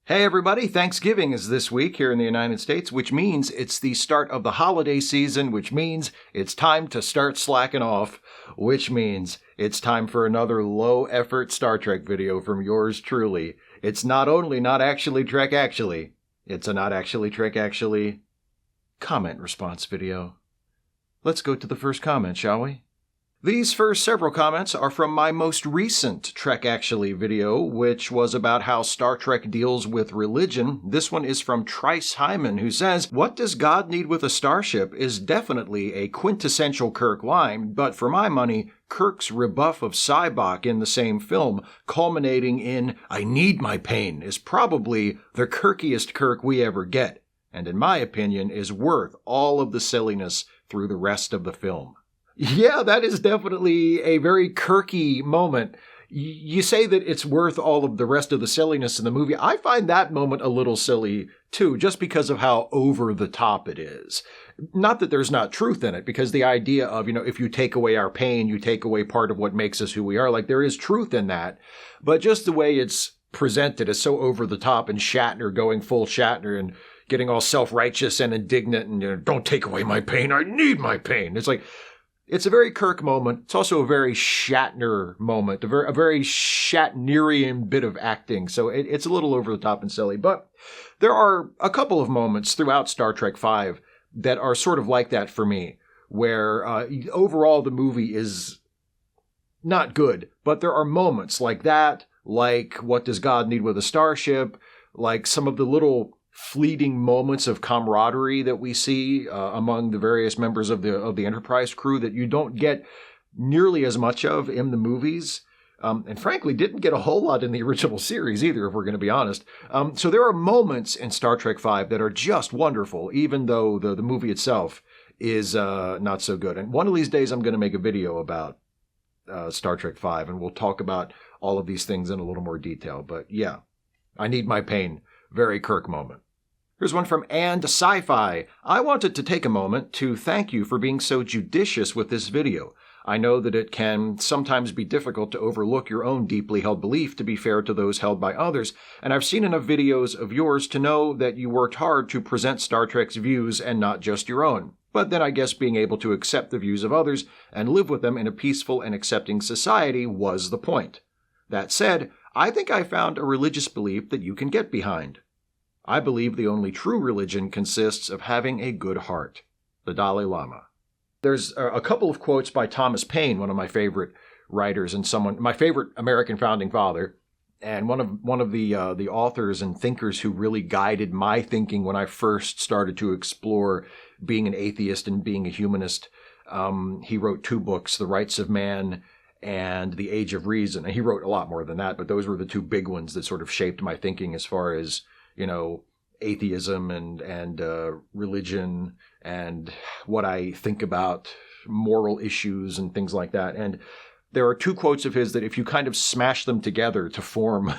Hey everybody, Thanksgiving is this week here in the United States, which means it's the start of the holiday season, which means it's time to start slacking off, which means it's time for another low-effort Star Trek video from yours truly. It's not only Not Actually Trek Actually, it's a Not Actually Trek Actually comment response video. Let's go to the first comment, shall we? These first several comments are from my most recent Trek Actually video, which was about how Star Trek deals with religion. This one is from Trice Hyman, who says, "What does God need with a starship is definitely a quintessential Kirk line, but for my money, Kirk's rebuff of Sybok in the same film, culminating in, 'I need my pain,' is probably the Kirkiest Kirk we ever get, and in my opinion is worth all of the silliness through the rest of the film." Yeah, that is definitely a very Kirky moment. You say that it's worth all of the rest of the silliness in the movie. I find that moment a little silly, too, just because of how over the top it is. Not that there's not truth in it, because the idea of, if you take away our pain, you take away part of what makes us who we are. Like, there is truth in that. But just the way it's presented is so over the top, and Shatner going full Shatner and getting all self-righteous and indignant and, don't take away my pain, I need my pain. It's like, it's a very Kirk moment. It's also a very Shatner moment, a very Shatnerian bit of acting. So it's a little over the top and silly. But there are a couple of moments throughout Star Trek V that are sort of like that for me, where overall the movie is not good. But there are moments like that, like what does God need with a starship, like some of the little fleeting moments of camaraderie that we see among the various members of the Enterprise crew that you don't get nearly as much of in the movies, and frankly didn't get a whole lot in the original series either, if we're going to be honest. So there are moments in Star Trek V that are just wonderful, even though the movie itself is not so good. And one of these days I'm going to make a video about Star Trek V, and we'll talk about all of these things in a little more detail. But yeah, I need my pain. Very Kirk moment. Here's one from And Sci-Fi. "I wanted to take a moment to thank you for being so judicious with this video. I know that it can sometimes be difficult to overlook your own deeply held belief to be fair to those held by others, and I've seen enough videos of yours to know that you worked hard to present Star Trek's views and not just your own. But then I guess being able to accept the views of others and live with them in a peaceful and accepting society was the point. That said, I think I found a religious belief that you can get behind. I believe the only true religion consists of having a good heart. The Dalai Lama." There's a couple of quotes by Thomas Paine, one of my favorite writers and my favorite American founding father, and one of the authors and thinkers who really guided my thinking when I first started to explore being an atheist and being a humanist. He wrote 2 books, The Rights of Man and The Age of Reason. And he wrote a lot more than that, but those were the 2 big ones that sort of shaped my thinking as far as, atheism and religion and what I think about moral issues and things like that. And there are 2 quotes of his that if you kind of smash them together to form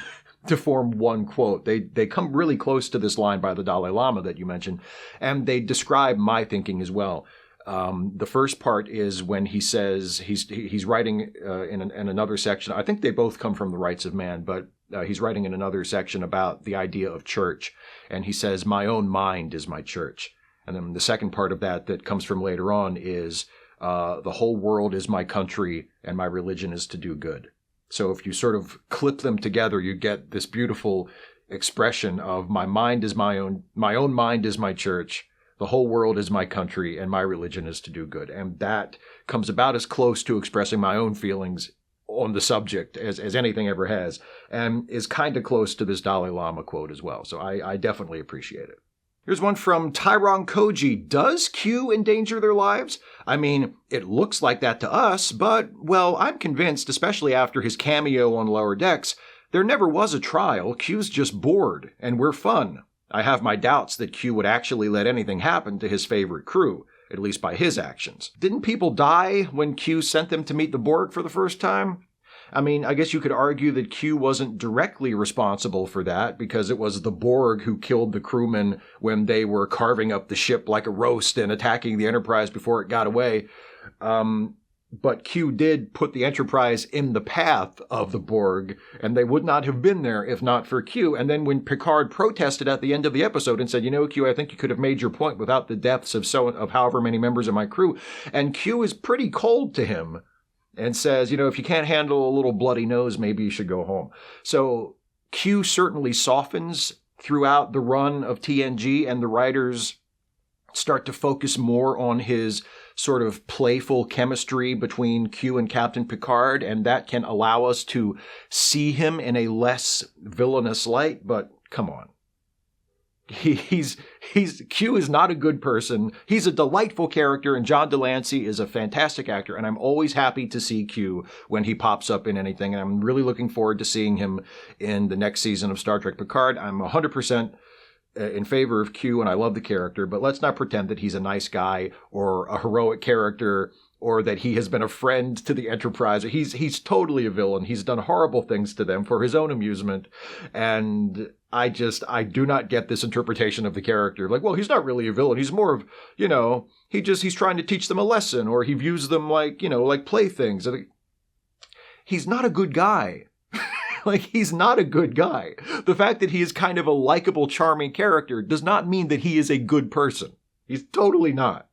one quote, they come really close to this line by the Dalai Lama that you mentioned, and they describe my thinking as well. The first part is when he says he's writing in another section. I think they both come from The Rights of Man, but he's writing in another section about the idea of church. And he says, "My own mind is my church." And then the second part of that comes from later on is, "The whole world is my country and my religion is to do good." So if you sort of clip them together, you get this beautiful expression of my mind is my own mind is my church. The whole world is my country, and my religion is to do good. And that comes about as close to expressing my own feelings on the subject as anything ever has, and is kind of close to this Dalai Lama quote as well. So I definitely appreciate it. Here's one from Tyrone Koji. "Does Q endanger their lives? I mean, it looks like that to us, but, well, I'm convinced, especially after his cameo on Lower Decks, there never was a trial. Q's just bored, and we're fun. I have my doubts that Q would actually let anything happen to his favorite crew, at least by his actions. Didn't people die when Q sent them to meet the Borg for the first time? I mean, I guess you could argue that Q wasn't directly responsible for that because it was the Borg who killed the crewmen when they were carving up the ship like a roast and attacking the Enterprise before it got away. But Q did put the Enterprise in the path of the Borg, and they would not have been there if not for Q. And then when Picard protested at the end of the episode and said, Q, I think you could have made your point without the deaths of however many members of my crew. And Q is pretty cold to him and says, if you can't handle a little bloody nose, maybe you should go home. So Q certainly softens throughout the run of TNG, and the writers start to focus more on his sort of playful chemistry between Q and Captain Picard, and that can allow us to see him in a less villainous light. But come on. Q is not a good person. He's a delightful character, and John Delancey is a fantastic actor, and I'm always happy to see Q when he pops up in anything, and I'm really looking forward to seeing him in the next season of Star Trek Picard. I'm 100% in favor of Q, and I love the character, but let's not pretend that he's a nice guy or a heroic character or that he has been a friend to the Enterprise. He's totally a villain. He's done horrible things to them for his own amusement, and I do not get this interpretation of the character. Like, well, he's not really a villain. He's more of, he's trying to teach them a lesson, or he views them like playthings. He's not a good guy. He's not a good guy. The fact that he is kind of a likable, charming character does not mean that he is a good person. He's totally not.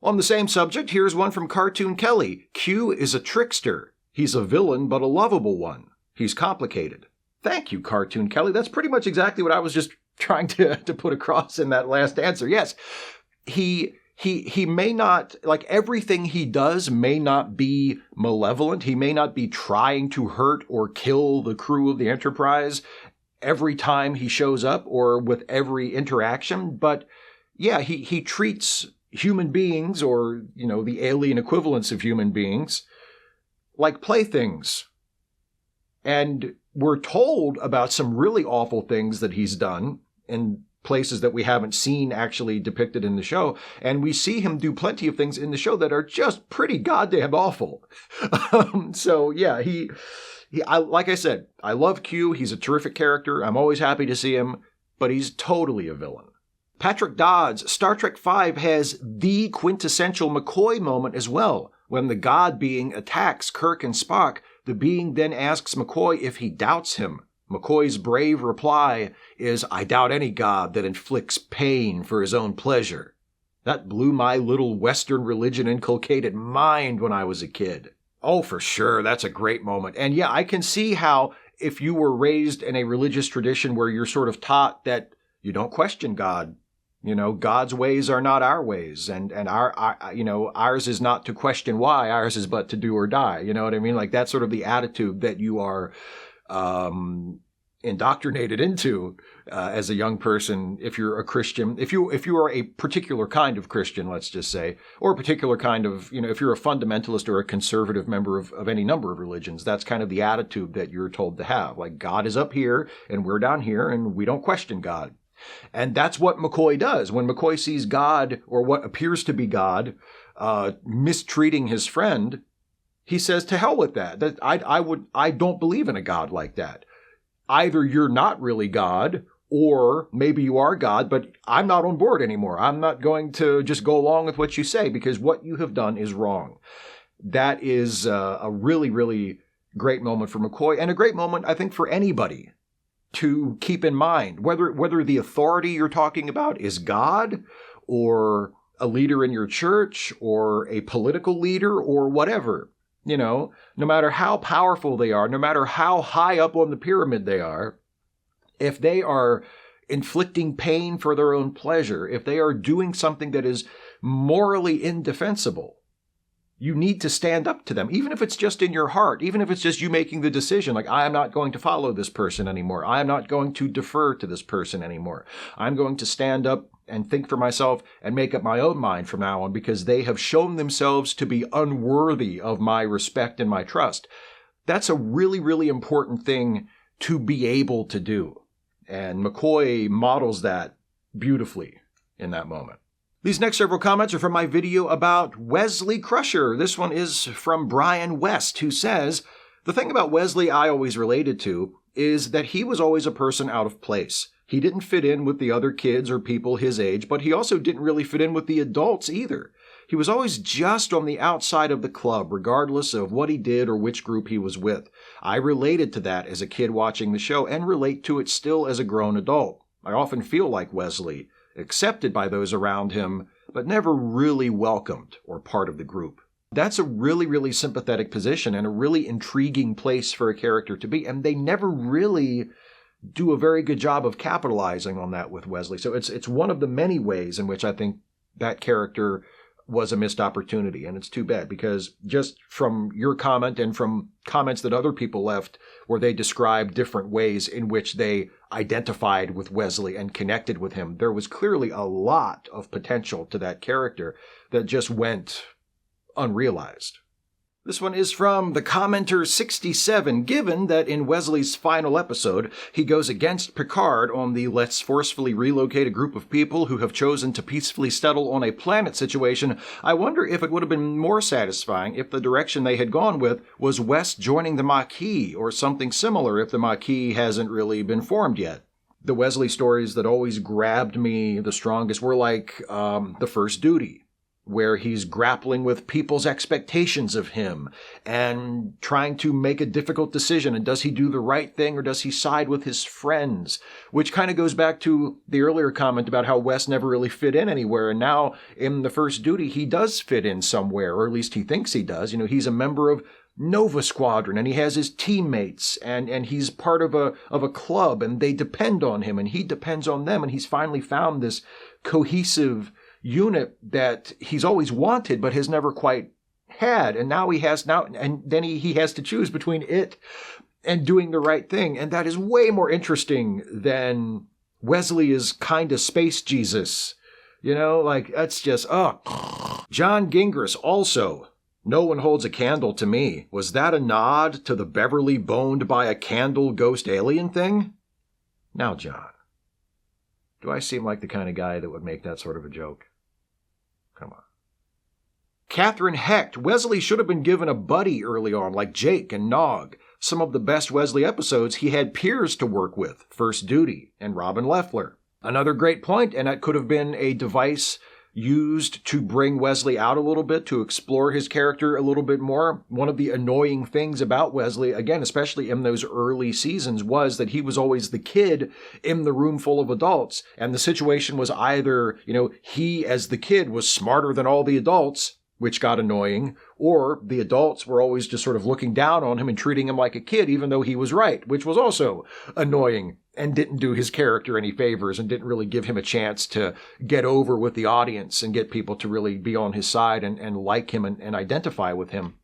On the same subject, here's one from Cartoon Kelly. Q is a trickster. He's a villain, but a lovable one. He's complicated. Thank you, Cartoon Kelly. That's pretty much exactly what I was just trying to put across in that last answer. Yes, he may not, everything he does may not be malevolent. He may not be trying to hurt or kill the crew of the Enterprise every time he shows up or with every interaction. But yeah, he treats human beings, or, the alien equivalents of human beings, like playthings. And we're told about some really awful things that he's done in places that we haven't seen actually depicted in the show. And we see him do plenty of things in the show that are just pretty goddamn awful. So yeah, like I said, I love Q. He's a terrific character. I'm always happy to see him, but he's totally a villain. Patrick Dodds, Star Trek V has the quintessential McCoy moment as well. When the God being attacks Kirk and Spock, the being then asks McCoy if he doubts him. McCoy's brave reply is, "I doubt any God that inflicts pain for his own pleasure." That blew my little Western religion inculcated mind when I was a kid. Oh, for sure, that's a great moment. And yeah, I can see how if you were raised in a religious tradition where you're sort of taught that you don't question God, God's ways are not our ways, and ours is not to question why, ours is but to do or die. You know what I mean? That's sort of the attitude that you are indoctrinated into as a young person. If you're a Christian, if you are a particular kind of Christian, let's just say, or a particular kind of, if you're a fundamentalist or a conservative member of any number of religions, that's kind of the attitude that you're told to have. God is up here and we're down here and we don't question God. And that's what McCoy does. When McCoy sees God, or what appears to be God, mistreating his friend, he says, to hell with that. I don't believe in a God like that. Either you're not really God, or maybe you are God, but I'm not on board anymore. I'm not going to just go along with what you say, because what you have done is wrong. That is a really, really great moment for McCoy, and a great moment, I think, for anybody to keep in mind, whether the authority you're talking about is God, or a leader in your church, or a political leader, or whatever. No matter how powerful they are, no matter how high up on the pyramid they are, if they are inflicting pain for their own pleasure, if they are doing something that is morally indefensible, you need to stand up to them, even if it's just in your heart, even if it's just you making the decision, I am not going to follow this person anymore. I am not going to defer to this person anymore. I'm going to stand up and think for myself and make up my own mind from now on, because they have shown themselves to be unworthy of my respect and my trust. That's a really, really important thing to be able to do. And McCoy models that beautifully in that moment. These next several comments are from my video about Wesley Crusher. This one is from Brian West, who says, "The thing about Wesley I always related to is that he was always a person out of place. He didn't fit in with the other kids or people his age, but he also didn't really fit in with the adults either. he was always just on the outside of the club, regardless of what he did or which group he was with. I related to that as a kid watching the show and relate to it still as a grown adult. I often feel like Wesley, accepted by those around him, but never really welcomed or part of the group. That's a really, really sympathetic position and a really intriguing place for a character to be, and they never really do a very good job of capitalizing on that with Wesley. So it's one of the many ways in which I think that character was a missed opportunity, and it's too bad, because just from your comment and from comments that other people left where they described different ways in which they identified with Wesley and connected with him, there was clearly a lot of potential to that character that just went unrealized. This one is from the commenter 67. Given that in Wesley's final episode, he goes against Picard on the let's forcefully relocate a group of people who have chosen to peacefully settle on a planet situation, I wonder if it would have been more satisfying if the direction they had gone with was West joining the Maquis or something similar if the Maquis hasn't really been formed yet. The Wesley stories that always grabbed me the strongest were like The First Duty, where he's grappling with people's expectations of him and trying to make a difficult decision. And does he do the right thing or does he side with his friends? Which kind of goes back to the earlier comment about how Wes never really fit in anywhere. And now in The First Duty, he does fit in somewhere, or at least he thinks he does. You know, he's a member of Nova Squadron and he has his teammates and he's part of a club and they depend on him and he depends on them. And he's finally found this cohesive unit that he's always wanted but has never quite had, and now he has and then he has to choose between it and doing the right thing, and that is way more interesting than Wesley is kind of space Jesus, you know, like that's just John Gingras also, no one holds a candle to me. Was that a nod to the Beverly boned by a candle ghost alien thing? Now, John, do I seem like the kind of guy that would make that sort of a joke? Come on. Catherine Hecht. Wesley should have been given a buddy early on, like Jake and Nog. Some of the best Wesley episodes, he had peers to work with, First Duty and Robin Leffler. Another great point, and that could have been a device used to bring Wesley out a little bit, to explore his character a little bit more. One of the annoying things about Wesley, again, especially in those early seasons, was that he was always the kid in the room full of adults. And the situation was either, you know, he as the kid was smarter than all the adults, which got annoying, or the adults were always just sort of looking down on him and treating him like a kid, even though he was right, which was also annoying and didn't do his character any favors and didn't really give him a chance to get over with the audience and get people to really be on his side and like him and identify with him.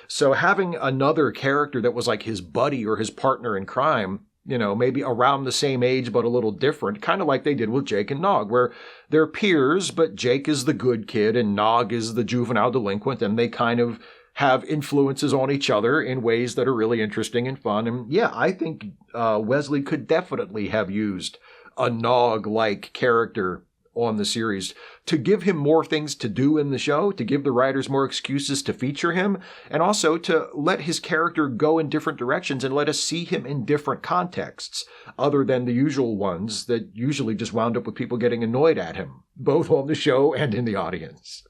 So having another character that was like his buddy or his partner in crime, you know, maybe around the same age but a little different, kind of like they did with Jake and Nog, where they're peers, but Jake is the good kid and Nog is the juvenile delinquent, and they kind of have influences on each other in ways that are really interesting and fun. And yeah, I think Wesley could definitely have used a Nog-like character on the series to give him more things to do in the show, to give the writers more excuses to feature him, and also to let his character go in different directions and let us see him in different contexts, other than the usual ones that usually just wound up with people getting annoyed at him, both on the show and in the audience.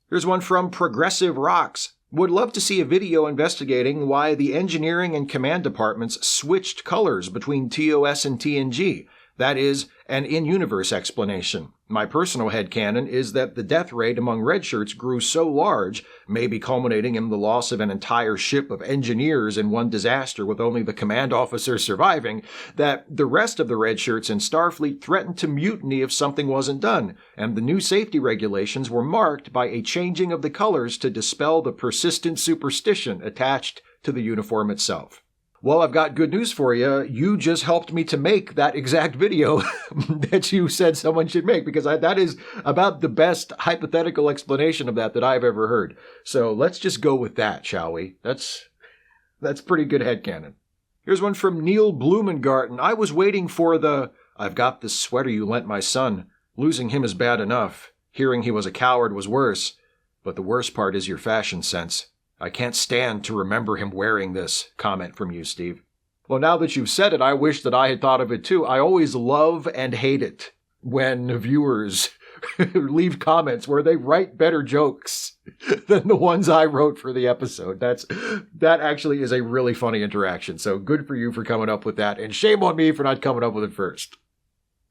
Here's one from Progressive Rocks. Would love to see a video investigating why the engineering and command departments switched colors between TOS and TNG. That is, an in-universe explanation. My personal headcanon is that the death rate among redshirts grew so large, maybe culminating in the loss of an entire ship of engineers in one disaster with only the command officer surviving, that the rest of the redshirts in Starfleet threatened to mutiny if something wasn't done, and the new safety regulations were marked by a changing of the colors to dispel the persistent superstition attached to the uniform itself. Well, I've got good news for you. You just helped me to make that exact video that you said someone should make, because that is about the best hypothetical explanation of that I've ever heard. So let's just go with that, shall we? That's pretty good headcanon. Here's one from Neil Blumengarten. I was waiting for the, I've got this sweater you lent my son. Losing him is bad enough. Hearing he was a coward was worse. But the worst part is your fashion sense. I can't stand to remember him wearing this. Comment from you, Steve. Well, now that you've said it, I wish that I had thought of it too. I always love and hate it when viewers leave comments where they write better jokes than the ones I wrote for the episode. That actually is a really funny interaction. So good for you for coming up with that, and shame on me for not coming up with it first.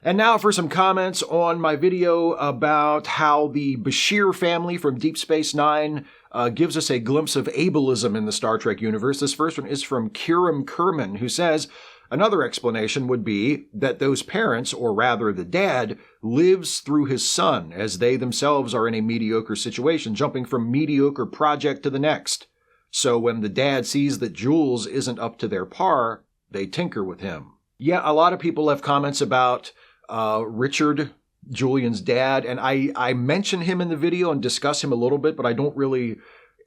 And now for some comments on my video about how the Bashir family from Deep Space Nine gives us a glimpse of ableism in the Star Trek universe. This first one is from Kiram Kerman, who says, another explanation would be that those parents, or rather the dad, lives through his son, as they themselves are in a mediocre situation, jumping from mediocre project to the next. So when the dad sees that Jules isn't up to their par, they tinker with him. Yeah, a lot of people have comments about Richard, Julian's dad, and I mention him in the video and discuss him a little bit, but I don't really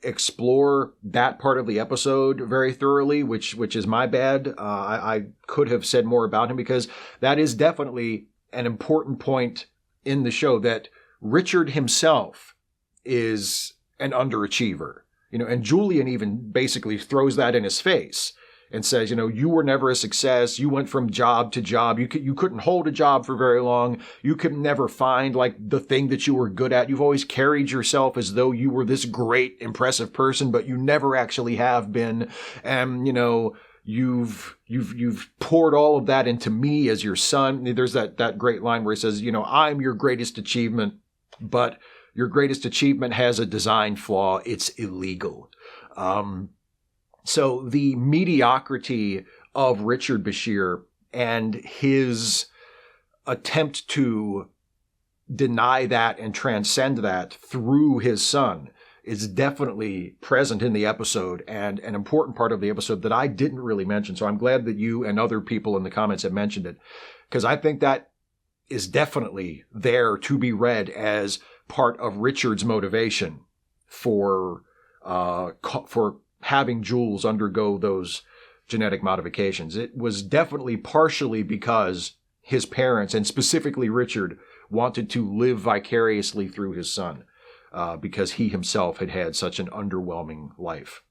explore that part of the episode very thoroughly, which is my bad. I could have said more about him, because that is definitely an important point in the show, that Richard himself is an underachiever, and Julian even basically throws that in his face and says, you were never a success. You went from job to job. You couldn't hold a job for very long. You could never find the thing that you were good at. You've always carried yourself as though you were this great, impressive person, but you never actually have been. And, you've poured all of that into me as your son. There's that great line where he says, I'm your greatest achievement, but your greatest achievement has a design flaw. It's illegal. So the mediocrity of Richard Bashir and his attempt to deny that and transcend that through his son is definitely present in the episode, and an important part of the episode that I didn't really mention. So I'm glad that you and other people in the comments have mentioned it, because I think that is definitely there to be read as part of Richard's motivation for having Jules undergo those genetic modifications. It was definitely partially because his parents, and specifically Richard, wanted to live vicariously through his son, because he himself had had such an underwhelming life.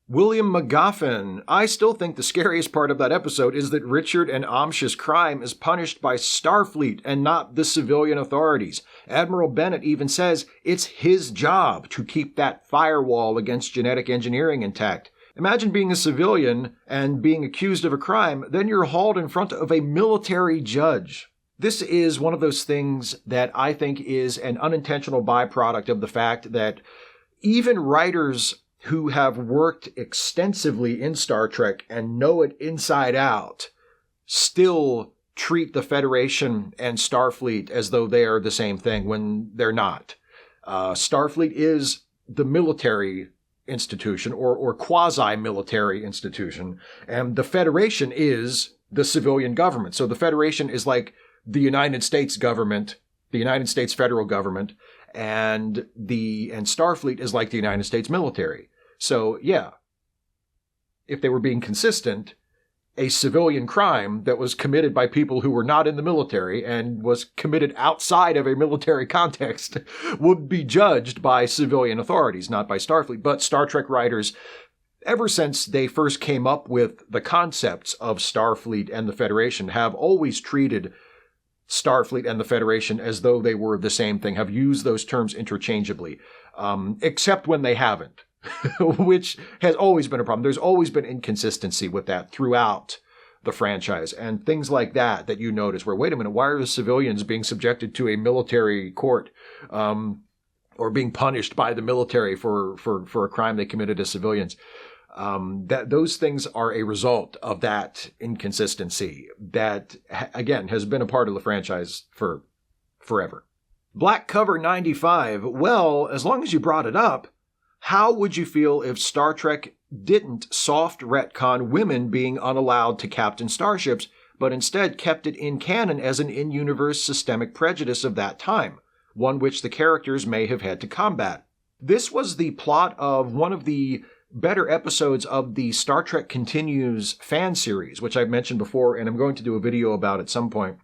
William McGoffin, I still think the scariest part of that episode is that Richard and Amsh's crime is punished by Starfleet and not the civilian authorities. Admiral Bennett even says it's his job to keep that firewall against genetic engineering intact. Imagine being a civilian and being accused of a crime, then you're hauled in front of a military judge. This is one of those things that I think is an unintentional byproduct of the fact that even writers who have worked extensively in Star Trek and know it inside out still treat the Federation and Starfleet as though they are the same thing when they're not. Starfleet is the military institution or quasi-military institution, and the Federation is the civilian government. So the Federation is like the United States government, the United States federal government, and Starfleet is like the United States military. So, yeah, if they were being consistent, a civilian crime that was committed by people who were not in the military and was committed outside of a military context would be judged by civilian authorities, not by Starfleet. But Star Trek writers, ever since they first came up with the concepts of Starfleet and the Federation, have always treated Starfleet and the Federation as though they were the same thing, have used those terms interchangeably, except when they haven't. Which has always been a problem. There's always been inconsistency with that throughout the franchise, and things like that you notice where, wait a minute, why are the civilians being subjected to a military court or being punished by the military for a crime they committed as civilians? That those things are a result of that inconsistency that, again, has been a part of the franchise for forever. Black Cover 95, well, as long as you brought it up, how would you feel if Star Trek didn't soft retcon women being unallowed to captain starships, but instead kept it in canon as an in-universe systemic prejudice of that time, one which the characters may have had to combat? This was the plot of one of the better episodes of the Star Trek Continues fan series, which I've mentioned before, and I'm going to do a video about at some point.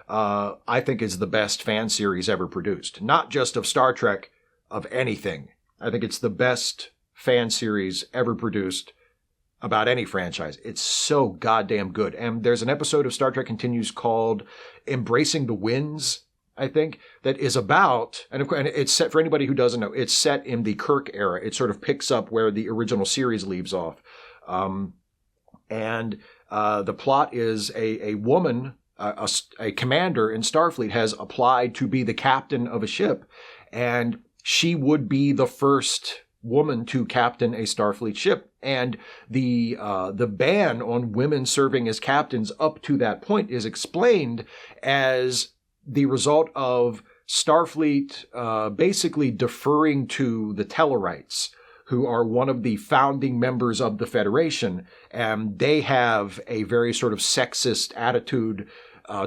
I think is the best fan series ever produced. Not just of Star Trek, of anything. I think it's the best fan series ever produced about any franchise. It's so goddamn good. And there's an episode of Star Trek Continues called Embracing the Winds. I think, that is about, and it's set, for anybody who doesn't know, it's set in the Kirk era. It sort of picks up where the original series leaves off. And the plot is a woman, a commander in Starfleet, has applied to be the captain of a ship, and she would be the first woman to captain a Starfleet ship. And the ban on women serving as captains up to that point is explained as the result of Starfleet basically deferring to the Tellarites, who are one of the founding members of the Federation, and they have a very sort of sexist attitude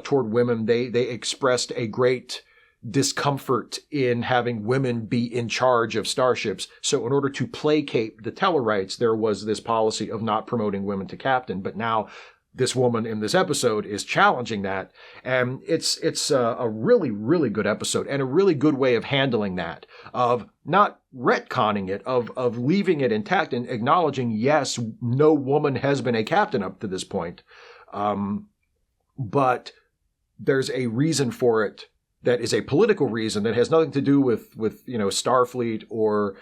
toward women. They expressed a great discomfort in having women be in charge of starships. So in order to placate the Tellarites, there was this policy of not promoting women to captain. But now this woman in this episode is challenging that. And it's a really, really good episode, and a really good way of handling that, of not retconning it, of leaving it intact and acknowledging, yes, no woman has been a captain up to this point. But there's a reason for it that is a political reason that has nothing to do with Starfleet or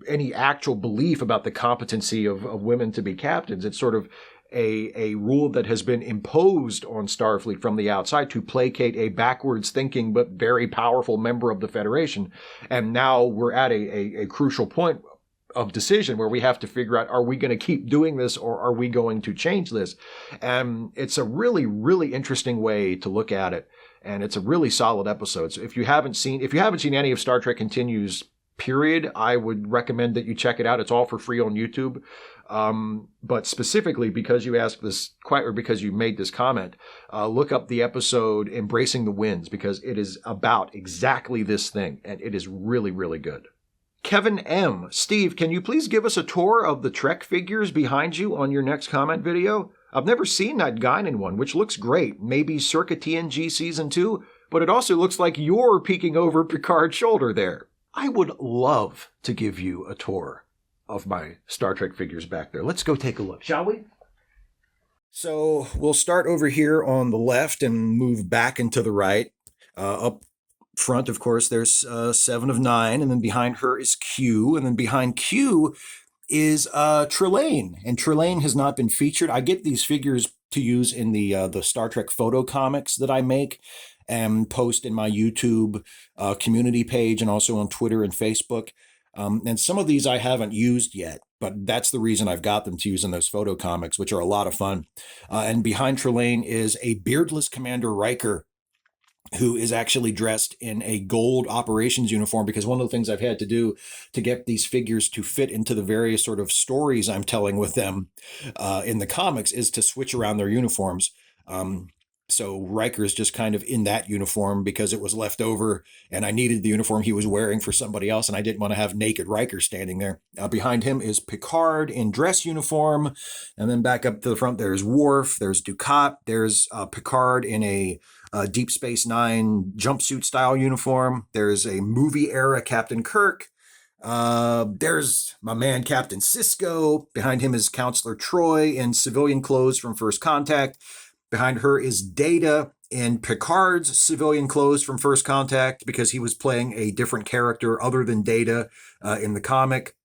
any actual belief about the competency of women to be captains. It's sort of a rule that has been imposed on Starfleet from the outside to placate a backwards thinking but very powerful member of the Federation. And now we're at a crucial point of decision where we have to figure out, are we going to keep doing this, or are we going to change this? And it's a really, really interesting way to look at it. And it's a really solid episode. So if you haven't seen any of Star Trek Continues, period, I would recommend that you check it out. It's all for free on YouTube. But specifically because you asked this, or because you made this comment, look up the episode Embracing the Winds, because it is about exactly this thing. And it is really, really good. Kevin M. Steve, can you please give us a tour of the Trek figures behind you on your next comment video? I've never seen that Guinan one, which looks great, maybe circa TNG Season 2, but it also looks like you're peeking over Picard's shoulder there. I would love to give you a tour of my Star Trek figures back there. Let's go take a look, shall we? So we'll start over here on the left and move back into the right. Up front, of course, there's 7 of 9, and then behind her is Q, and then behind Q is Trelane, and Trelane has not been featured. I get these figures to use in the Star Trek photo comics that I make and post in my YouTube community page, and also on Twitter and Facebook. And some of these I haven't used yet, but that's the reason I've got them to use in those photo comics, which are a lot of fun. And behind Trelane is a beardless Commander Riker, who is actually dressed in a gold operations uniform, because one of the things I've had to do to get these figures to fit into the various sort of stories I'm telling with them in the comics is to switch around their uniforms. So Riker is just kind of in that uniform because it was left over, and I needed the uniform he was wearing for somebody else, and I didn't want to have naked Riker standing there. Behind him is Picard in dress uniform, and then back up to the front there's Worf, there's Ducat, there's Picard in a Deep Space Nine jumpsuit style uniform. There's a movie era Captain Kirk. There's my man Captain Sisko. Behind him is Counselor Troy in civilian clothes from First Contact. Behind her is Data in Picard's civilian clothes from First Contact, because he was playing a different character other than Data in the comic.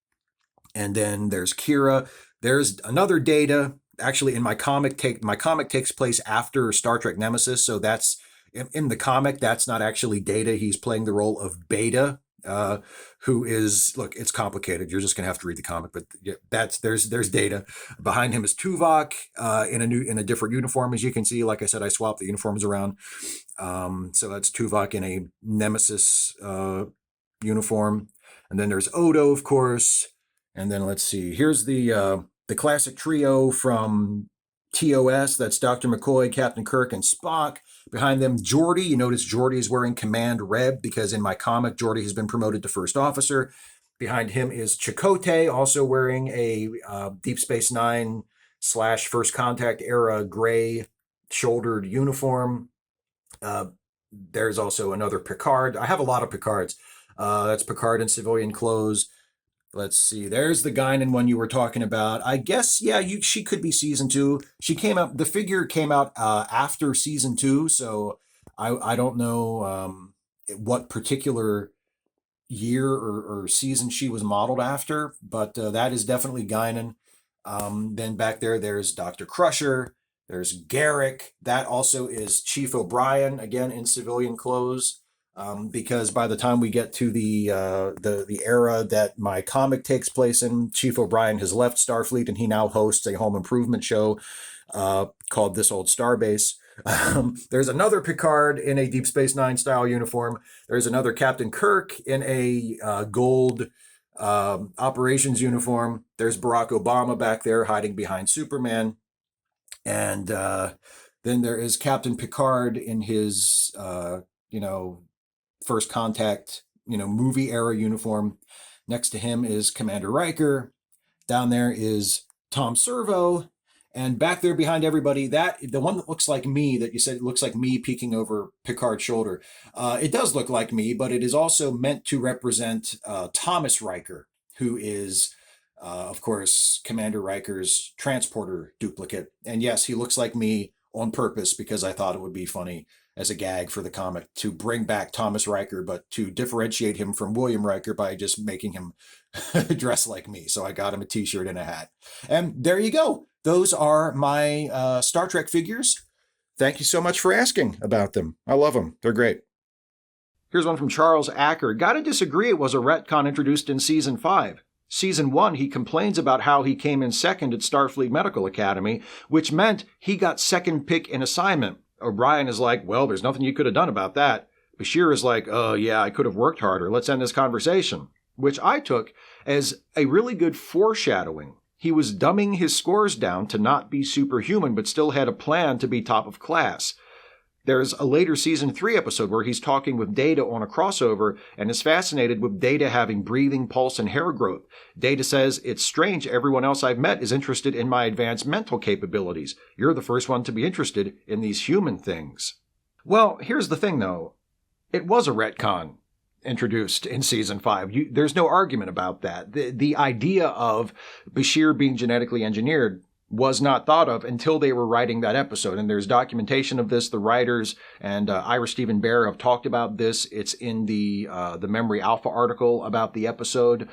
And then there's Kira. There's another Data. Actually, in my comic takes place after Star Trek Nemesis, so that's in the comic. That's not actually Data. He's playing the role of Beta, who is, look, it's complicated. You're just gonna have to read the comic, but yeah, there's Data. Behind him is Tuvok in a different uniform, as you can see. Like I said, I swapped the uniforms around. So that's Tuvok in a Nemesis uniform, and then there's Odo, of course. And then let's see. Here's the classic trio from TOS. That's Dr. McCoy, Captain Kirk, and Spock. Behind them, Geordi. You notice Geordi is wearing Command Reb, because in my comic, Geordi has been promoted to First Officer. Behind him is Chakotay, also wearing a Deep Space Nine / First Contact era gray shouldered uniform. There's also another Picard. I have a lot of Picards. That's Picard in civilian clothes. Let's see. There's the Guinan one you were talking about. I guess, yeah, she could be season 2. The figure came out after season 2, so I don't know what particular year or season she was modeled after, but that is definitely Guinan. Then back there's Dr. Crusher. There's Garrick. That also is Chief O'Brien, again in civilian clothes. Because by the time we get to the era that my comic takes place in, Chief O'Brien has left Starfleet and he now hosts a home improvement show called This Old Starbase. There's another Picard in a Deep Space Nine style uniform. There's another Captain Kirk in a gold operations uniform. There's Barack Obama back there hiding behind Superman. And then there is Captain Picard in his, First Contact, movie era uniform. Next to him is Commander Riker. Down there is Tom Servo. And back there behind everybody, the one that looks like me, that you said it looks like me peeking over Picard's shoulder, it does look like me, but it is also meant to represent Thomas Riker, who is, of course, Commander Riker's transporter duplicate. And yes, he looks like me on purpose because I thought it would be funny as a gag for the comic to bring back Thomas Riker, but to differentiate him from William Riker by just making him dress like me. So I got him a t-shirt and a hat. And there you go. Those are my Star Trek figures. Thank you so much for asking about them. I love them. They're great. Here's one from Charles Acker. Gotta disagree it was a retcon introduced in Season 5. Season 1, he complains about how he came in second at Starfleet Medical Academy, which meant he got second pick in assignment. O'Brien is like, well, there's nothing you could have done about that. Bashir is like, oh, yeah, I could have worked harder. Let's end this conversation. Which I took as a really good foreshadowing. He was dumbing his scores down to not be superhuman, but still had a plan to be top of class. There's a later Season 3 episode where he's talking with Data on a crossover and is fascinated with Data having breathing, pulse, and hair growth. Data says, it's strange everyone else I've met is interested in my advanced mental capabilities. You're the first one to be interested in these human things. Well, here's the thing, though. It was a retcon introduced in Season 5. There's no argument about that. The idea of Bashir being genetically engineered was not thought of until they were writing that episode. And there's documentation of this. The writers and Ira Stephen Bear have talked about this. It's in the Memory Alpha article about the episode.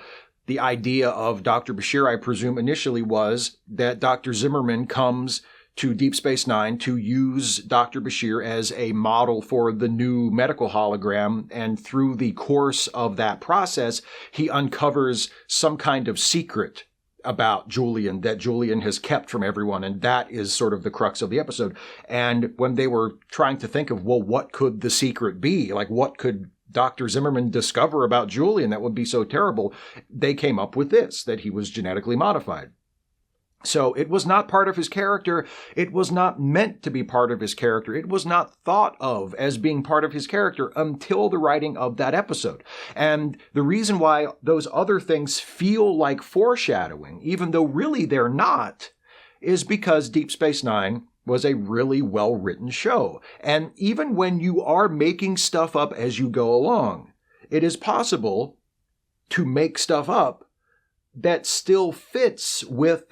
The idea of Dr. Bashir, I presume, initially was that Dr. Zimmerman comes to Deep Space Nine to use Dr. Bashir as a model for the new medical hologram. And through the course of that process, he uncovers some kind of secret about Julian that Julian has kept from everyone. And that is sort of the crux of the episode. And when they were trying to think of, well, what could the secret be? Like, what could Dr. Zimmerman discover about Julian that would be so terrible? They came up with this, that he was genetically modified. So it was not part of his character. It was not meant to be part of his character. It was not thought of as being part of his character until the writing of that episode. And the reason why those other things feel like foreshadowing, even though really they're not, is because Deep Space Nine was a really well-written show. And even when you are making stuff up as you go along, it is possible to make stuff up that still fits with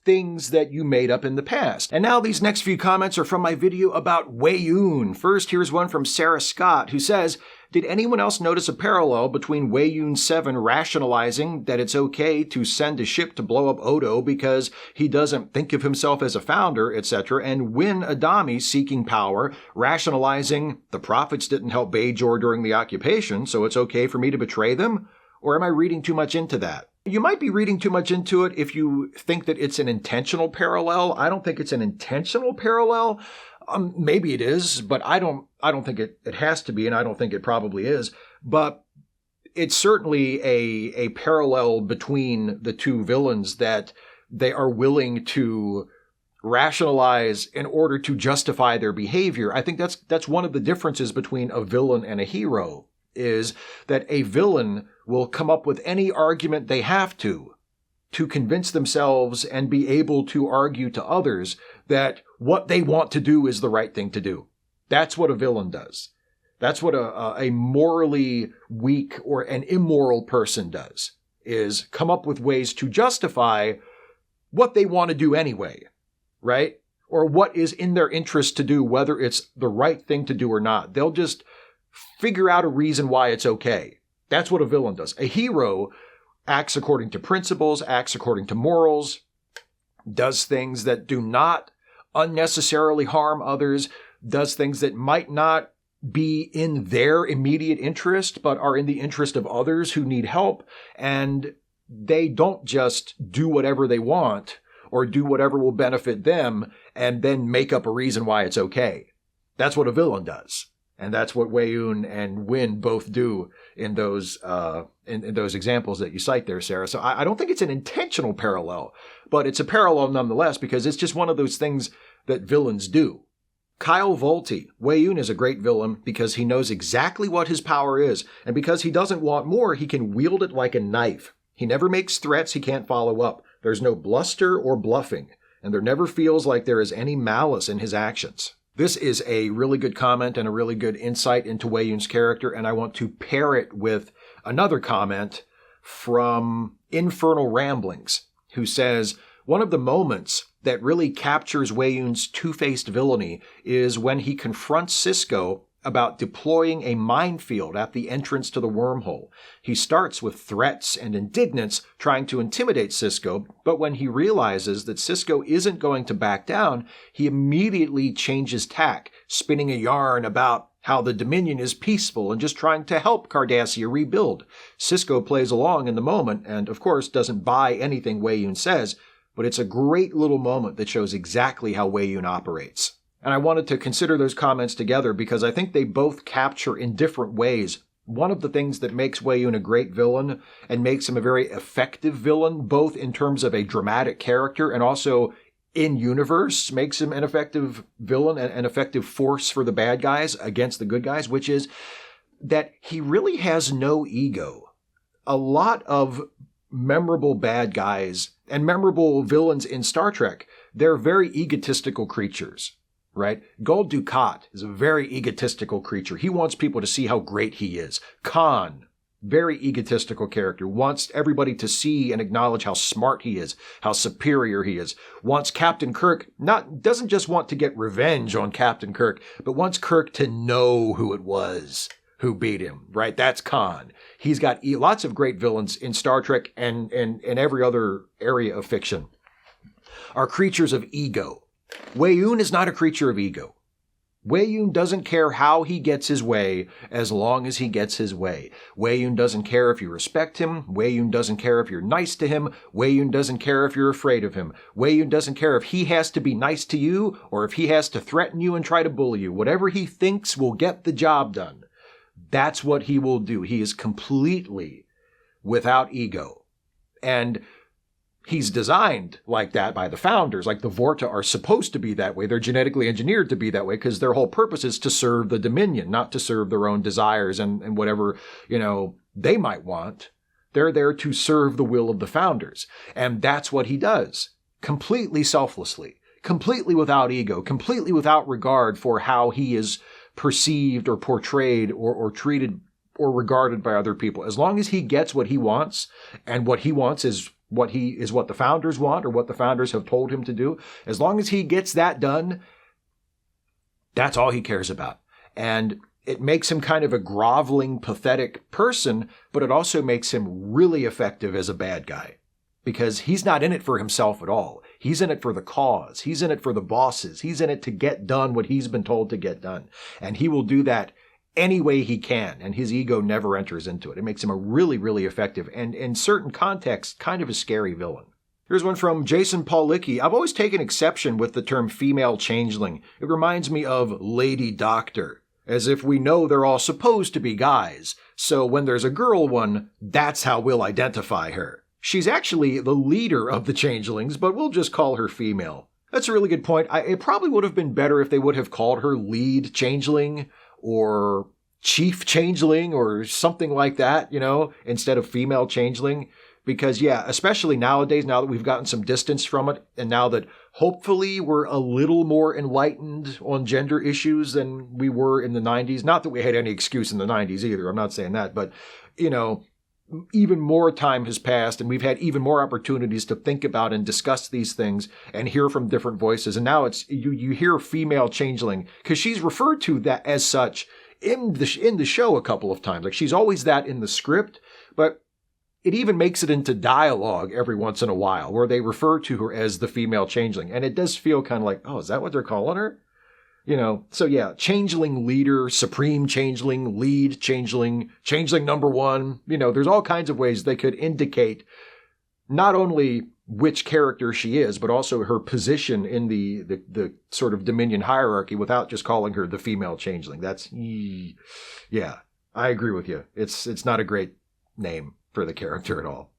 things that you made up in the past. And now these next few comments are from my video about Weyoun. First, here's one from Sarah Scott, who says, did anyone else notice a parallel between Weyoun 7 rationalizing that it's okay to send a ship to blow up Odo because he doesn't think of himself as a founder, etc., and Win Adami seeking power, rationalizing the prophets didn't help Bajor during the occupation, so it's okay for me to betray them? Or am I reading too much into that? You might be reading too much into it if you think that it's an intentional parallel. I don't think it's an intentional parallel. Maybe it is, but I don't think it has to be, and I don't think it probably is. But it's certainly a parallel between the two villains that they are willing to rationalize in order to justify their behavior. I think that's one of the differences between a villain and a hero, is that a villain will come up with any argument they have to convince themselves and be able to argue to others that what they want to do is the right thing to do. That's what a villain does. That's what a morally weak or an immoral person does, is come up with ways to justify what they want to do anyway, right? or what is in their interest to do, whether it's the right thing to do or not. They'll just figure out a reason why it's okay. That's what a villain does. A hero acts according to principles, acts according to morals, does things that do not unnecessarily harm others, does things that might not be in their immediate interest, but are in the interest of others who need help. And they don't just do whatever they want or do whatever will benefit them and then make up a reason why it's okay. That's what a villain does. And that's what Weyoun and Win both do in those in those examples that you cite there, Sarah. So I don't think it's an intentional parallel, but it's a parallel nonetheless because it's just one of those things that villains do. Kyle Volte. Weyoun is a great villain because he knows exactly what his power is, and because he doesn't want more, he can wield it like a knife. He never makes threats he can't follow up. There's no bluster or bluffing, and there never feels like there is any malice in his actions. This is a really good comment and a really good insight into Weyoun's character, and I want to pair it with another comment from Infernal Ramblings, who says, one of the moments that really captures Weyoun's two-faced villainy is when he confronts Cisco about deploying a minefield at the entrance to the wormhole. He starts with threats and indignance, trying to intimidate Cisco, but when he realizes that Cisco isn't going to back down, he immediately changes tack, spinning a yarn about how the Dominion is peaceful and just trying to help Cardassia rebuild. Cisco plays along in the moment and, of course, doesn't buy anything Weyoun says, but it's a great little moment that shows exactly how Weyoun operates. And I wanted to consider those comments together because I think they both capture in different ways one of the things that makes Weyoun a great villain and makes him a very effective villain, both in terms of a dramatic character and also in universe, makes him an effective villain and an effective force for the bad guys against the good guys, which is that he really has no ego. A lot of memorable bad guys and memorable villains in Star Trek, they're very egotistical creatures. Right? Gul Dukat is a very egotistical creature. He wants people to see how great he is. Khan, very egotistical character, wants everybody to see and acknowledge how smart he is, how superior he is. Wants Captain Kirk, doesn't just want to get revenge on Captain Kirk, but wants Kirk to know who it was who beat him, right? That's Khan. He's got lots of great villains in Star Trek and every other area of fiction are creatures of ego. Weyoun is not a creature of ego. Weyoun doesn't care how he gets his way as long as he gets his way. Weyoun doesn't care if you respect him. Weyoun doesn't care if you're nice to him. Weyoun doesn't care if you're afraid of him. Weyoun doesn't care if he has to be nice to you or if he has to threaten you and try to bully you. Whatever he thinks will get the job done, that's what he will do. He is completely without ego. And he's designed like that by the founders. Like the Vorta are supposed to be that way. They're genetically engineered to be that way because their whole purpose is to serve the Dominion, not to serve their own desires and whatever, they might want. They're there to serve the will of the founders. And that's what he does. Completely selflessly, completely without ego, completely without regard for how he is perceived or portrayed or treated or regarded by other people. As long as he gets what he wants, and what he wants is what the founders want or what the founders have told him to do, as long as he gets that done, that's all he cares about. And it makes him kind of a groveling, pathetic person, but it also makes him really effective as a bad guy because he's not in it for himself at all. He's in it for the cause. He's in it for the bosses. He's in it to get done what he's been told to get done. And he will do that any way he can, and his ego never enters into it. It makes him a really, really effective and, in certain contexts, kind of a scary villain. Here's one from Jason Paulicki. I've always taken exception with the term female changeling. It reminds me of Lady Doctor, as if we know they're all supposed to be guys. So when there's a girl one, that's how we'll identify her. She's actually the leader of the changelings, but we'll just call her female. That's a really good point. It probably would have been better if they would have called her lead changeling or chief changeling or something like that, instead of female changeling. Because, especially nowadays, now that we've gotten some distance from it, and now that hopefully we're a little more enlightened on gender issues than we were in the 90s. Not that we had any excuse in the 90s either. I'm not saying that. But, even more time has passed and we've had even more opportunities to think about and discuss these things and hear from different voices. And now it's you hear female changeling because she's referred to that as such in the show a couple of times. Like she's always that in the script, but it even makes it into dialogue every once in a while where they refer to her as the female changeling. And it does feel kind of like, oh, is that what they're calling her? So yeah, changeling leader, supreme changeling, lead changeling, changeling number one. There's all kinds of ways they could indicate not only which character she is, but also her position in the sort of Dominion hierarchy without just calling her the female changeling. Yeah, I agree with you. It's not a great name for the character at all.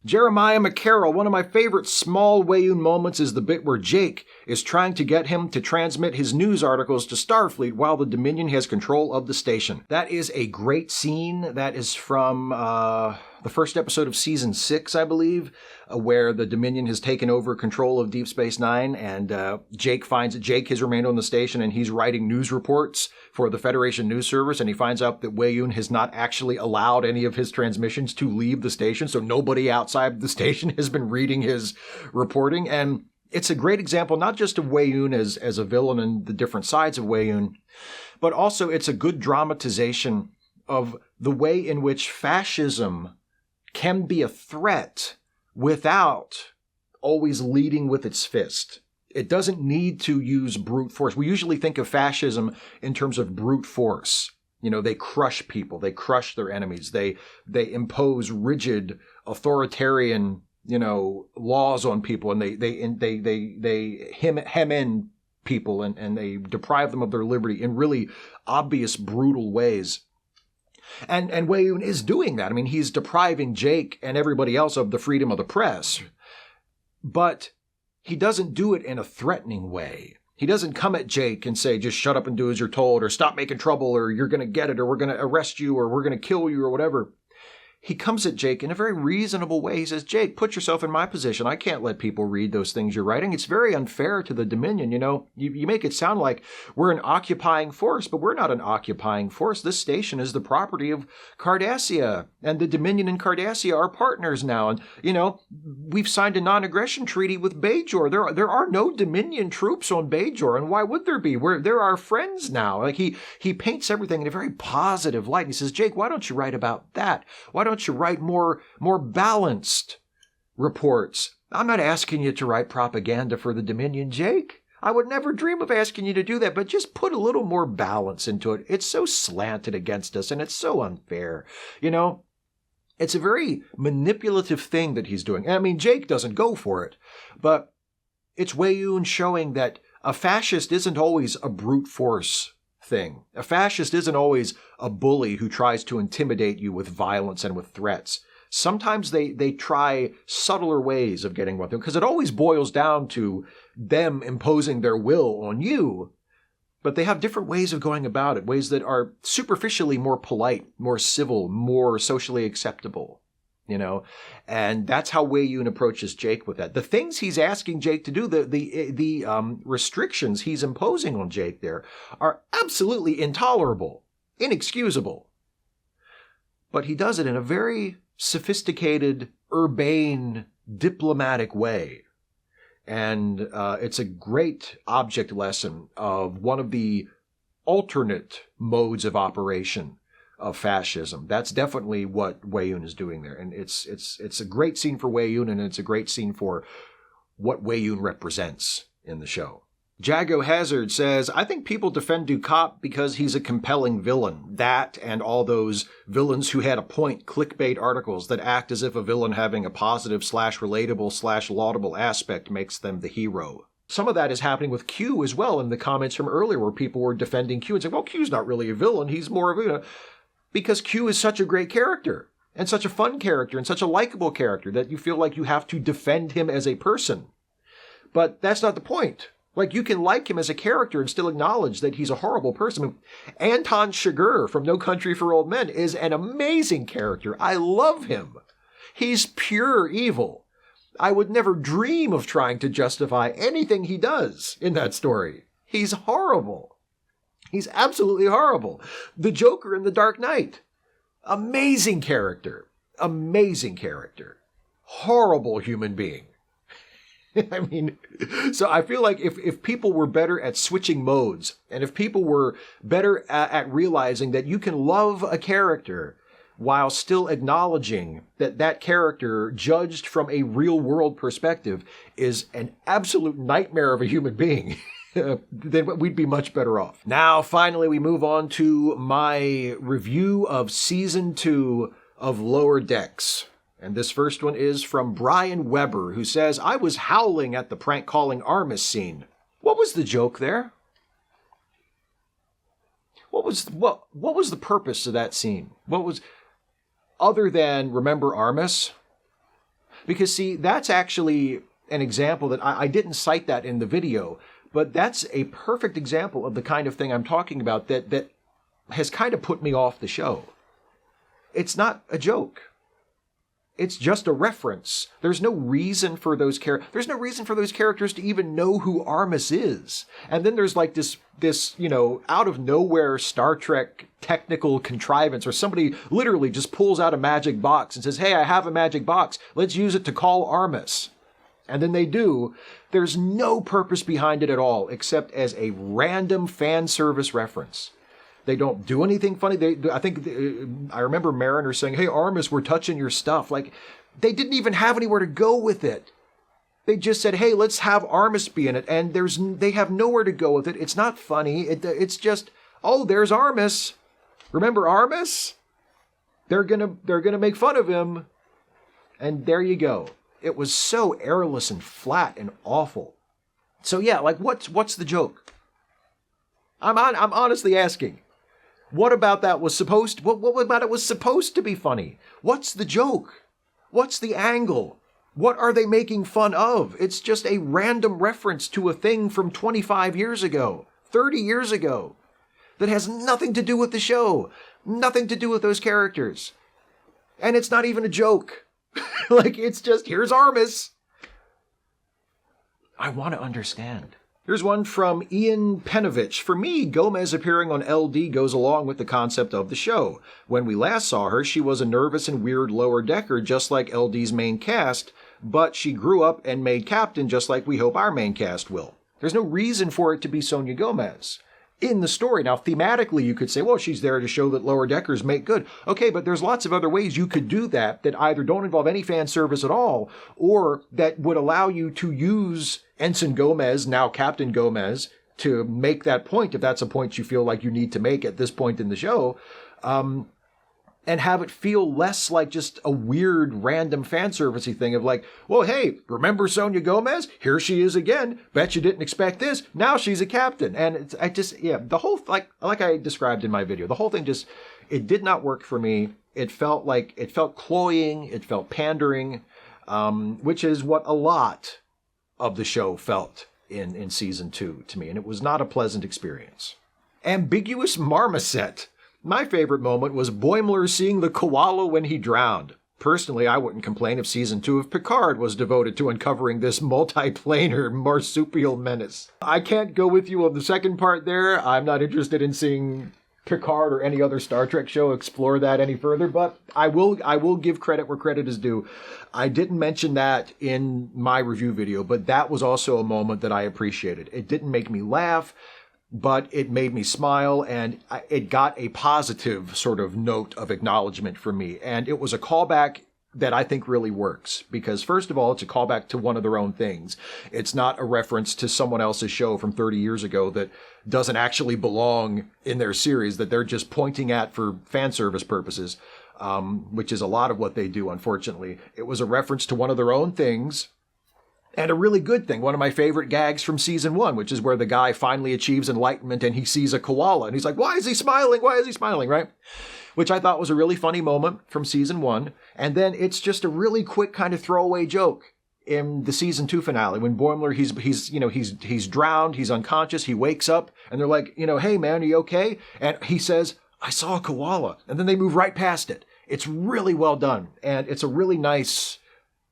Jeremiah McCarroll, one of my favorite small Weyoun moments is the bit where Jake is trying to get him to transmit his news articles to Starfleet while the Dominion has control of the station. That is a great scene. That is from the first episode of season 6, I believe, where the Dominion has taken over control of Deep Space Nine, and Jake finds that Jake has remained on the station and he's writing news reports for the Federation News Service, and he finds out that Weyoun has not actually allowed any of his transmissions to leave the station, so nobody outside the station has been reading his reporting. And it's a great example, not just of Weyoun as a villain and the different sides of Weyoun, but also it's a good dramatization of the way in which fascism can be a threat without always leading with its fist. It doesn't need to use brute force. We usually think of fascism in terms of brute force. They crush people. They crush their enemies. They impose rigid, authoritarian, laws on people, and they hem in people and they deprive them of their liberty in really obvious, brutal ways. And Weyoun is doing that. I mean, he's depriving Jake and everybody else of the freedom of the press. But he doesn't do it in a threatening way. He doesn't come at Jake and say, just shut up and do as you're told, or stop making trouble, or you're going to get it, or we're going to arrest you, or we're going to kill you, or whatever. He comes at Jake in a very reasonable way. He says, Jake, put yourself in my position. I can't let people read those things you're writing. It's very unfair to the Dominion. You make it sound like we're an occupying force, but we're not an occupying force. This station is the property of Cardassia, and the Dominion and Cardassia are partners now. And, we've signed a non-aggression treaty with Bajor. There are no Dominion troops on Bajor, and why would there be? They're our friends now. Like he paints everything in a very positive light. And he says, Jake, why don't you write about that? Why don't you write more balanced reports? I'm not asking you to write propaganda for the Dominion, Jake. I would never dream of asking you to do that, but just put a little more balance into it. It's so slanted against us, and it's so unfair. It's a very manipulative thing that he's doing. I mean, Jake doesn't go for it, but it's Weyoun showing that a fascist isn't always a brute force thing. A fascist isn't always a bully who tries to intimidate you with violence and with threats. Sometimes they try subtler ways of getting what they, because it always boils down to them imposing their will on you, but they have different ways of going about it, ways that are superficially more polite, more civil, more socially acceptable. And that's how Weyoun approaches Jake with that. The things he's asking Jake to do, the restrictions he's imposing on Jake there are absolutely intolerable, inexcusable. But he does it in a very sophisticated, urbane, diplomatic way. And it's a great object lesson of one of the alternate modes of operation of fascism. That's definitely what Weyoun is doing there. And it's a great scene for Weyoun, and it's a great scene for what Weyoun represents in the show. Jago Hazard says, I think people defend Dukat because he's a compelling villain. That and all those villains who had a point clickbait articles that act as if a villain having a positive / relatable / laudable aspect makes them the hero. Some of that is happening with Q as well in the comments from earlier where people were defending Q and saying, well, Q's not really a villain. He's more of a... Because Q is such a great character and such a fun character and such a likable character that you feel like you have to defend him as a person. But that's not the point. Like, you can like him as a character and still acknowledge that he's a horrible person. I mean, Anton Chigurh from No Country for Old Men is an amazing character. I love him. He's pure evil. I would never dream of trying to justify anything he does in that story. He's horrible. He's absolutely horrible. The Joker in The Dark Knight. Amazing character. amazing character. Horrible human being. I mean, so I feel like if people were better at switching modes, and if people were better at realizing that you can love a character while still acknowledging that that character, judged from a real-world perspective, is an absolute nightmare of a human being, then we'd be much better off. Now, finally, we move on to my review of Season 2 of Lower Decks. And this first one is from Brian Weber, who says, I was howling at the prank calling Armis scene. What was the joke there? What was the purpose of that scene? What was, other than remember Armis? Because see, that's actually an example that I didn't cite that in the video, but that's a perfect example of the kind of thing I'm talking about that has kind of put me off the show. It's not a joke. It's just a reference. There's no reason for those characters to even know who Armis is. And then there's like this, out of nowhere Star Trek technical contrivance where somebody literally just pulls out a magic box and says, hey, I have a magic box. Let's use it to call Armis. And then they do. There's no purpose behind it at all, except as a random fan service reference. They don't do anything funny. I remember Mariner saying, hey, Armis, we're touching your stuff. Like, they didn't even have anywhere to go with it. They just said, hey, let's have Armis be in it. And they have nowhere to go with it. It's not funny. It's just, oh, there's Armis. Remember Armis? They're gonna make fun of him. And there you go. It was so airless and flat and awful. So yeah, like what's the joke? I'm honestly asking. What about that was supposed to, what about it was supposed to be funny? What's the joke? What's the angle? What are they making fun of? It's just a random reference to a thing from 25 years ago, 30 years ago, that has nothing to do with the show, nothing to do with those characters. And it's not even a joke. Like, it's just, here's Armis. I want to understand. Here's one from Ian Penovich. For me, Gomez appearing on LD goes along with the concept of the show. When we last saw her, she was a nervous and weird lower decker, just like LD's main cast, but she grew up and made captain just like we hope our main cast will. There's no reason for it to be Sonia Gomez in the story. Now, thematically, you could say, well, she's there to show that lower deckers make good. Okay, but there's lots of other ways you could do that either don't involve any fan service at all, or that would allow you to use Ensign Gomez, now Captain Gomez, to make that point, if that's a point you feel like you need to make at this point in the show, and have it feel less like just a weird, random fan servicey thing of like, well, hey, remember Sonia Gomez? Here she is again. Bet you didn't expect this. Now she's a captain. And the whole, like I described in my video, the whole thing just, it did not work for me. It felt cloying. It felt pandering, which is what a lot of the show felt in season 2 to me. And it was not a pleasant experience. Ambiguous marmoset. My favorite moment was Boimler seeing the koala when he drowned. Personally, I wouldn't complain if season 2 of Picard was devoted to uncovering this multiplanar marsupial menace. I can't go with you on the second part there. I'm not interested in seeing Picard or any other Star Trek show explore that any further, but I will give credit where credit is due. I didn't mention that in my review video, but that was also a moment that I appreciated. It didn't make me laugh, but it made me smile, and it got a positive sort of note of acknowledgement from me. And it was a callback that I think really works, because first of all, it's a callback to one of their own things. It's not a reference to someone else's show from 30 years ago that doesn't actually belong in their series, that they're just pointing at for fan service purposes, which is a lot of what they do, unfortunately. It was a reference to one of their own things, and a really good thing. One of my favorite gags from season 1, which is where the guy finally achieves enlightenment and he sees a koala and he's like, why is he smiling? Why is he smiling? Right? Which I thought was a really funny moment from season 1. And then it's just a really quick kind of throwaway joke in the season 2 finale when Boimler, he's drowned, he's unconscious, he wakes up and they're like, hey man, are you okay? And he says, I saw a koala. And then they move right past it. It's really well done. And it's a really nice,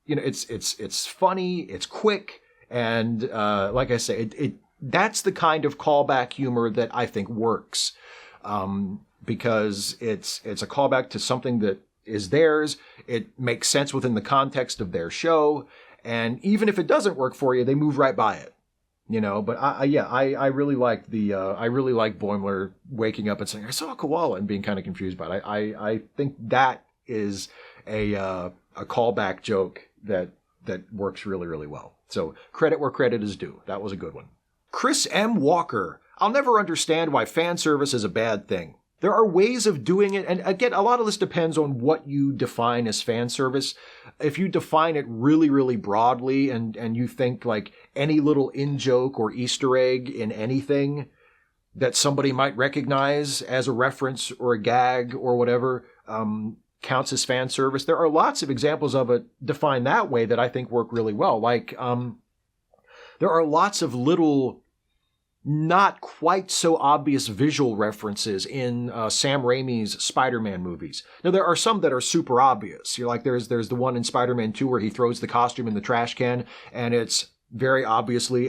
it's funny, it's quick, and like I say, that's the kind of callback humor that I think works, because it's a callback to something that is theirs. It makes sense within the context of their show. And even if it doesn't work for you, they move right by it. But I really like Boimler waking up and saying, I saw a koala, and being kind of confused by it. I think that is a callback joke that works really, really well. So credit where credit is due. That was a good one. Chris M. Walker. I'll never understand why fan service is a bad thing. There are ways of doing it, and again, a lot of this depends on what you define as fan service. If you define it really, really broadly, and you think like any little in-joke or Easter egg in anything that somebody might recognize as a reference or a gag or whatever counts as fan service, there are lots of examples of it defined that way that I think work really well. Like, there are lots of little not quite so obvious visual references in Sam Raimi's Spider-Man movies. Now, there are some that are super obvious. You're like, there's the one in Spider-Man 2 where he throws the costume in the trash can, and it's very obviously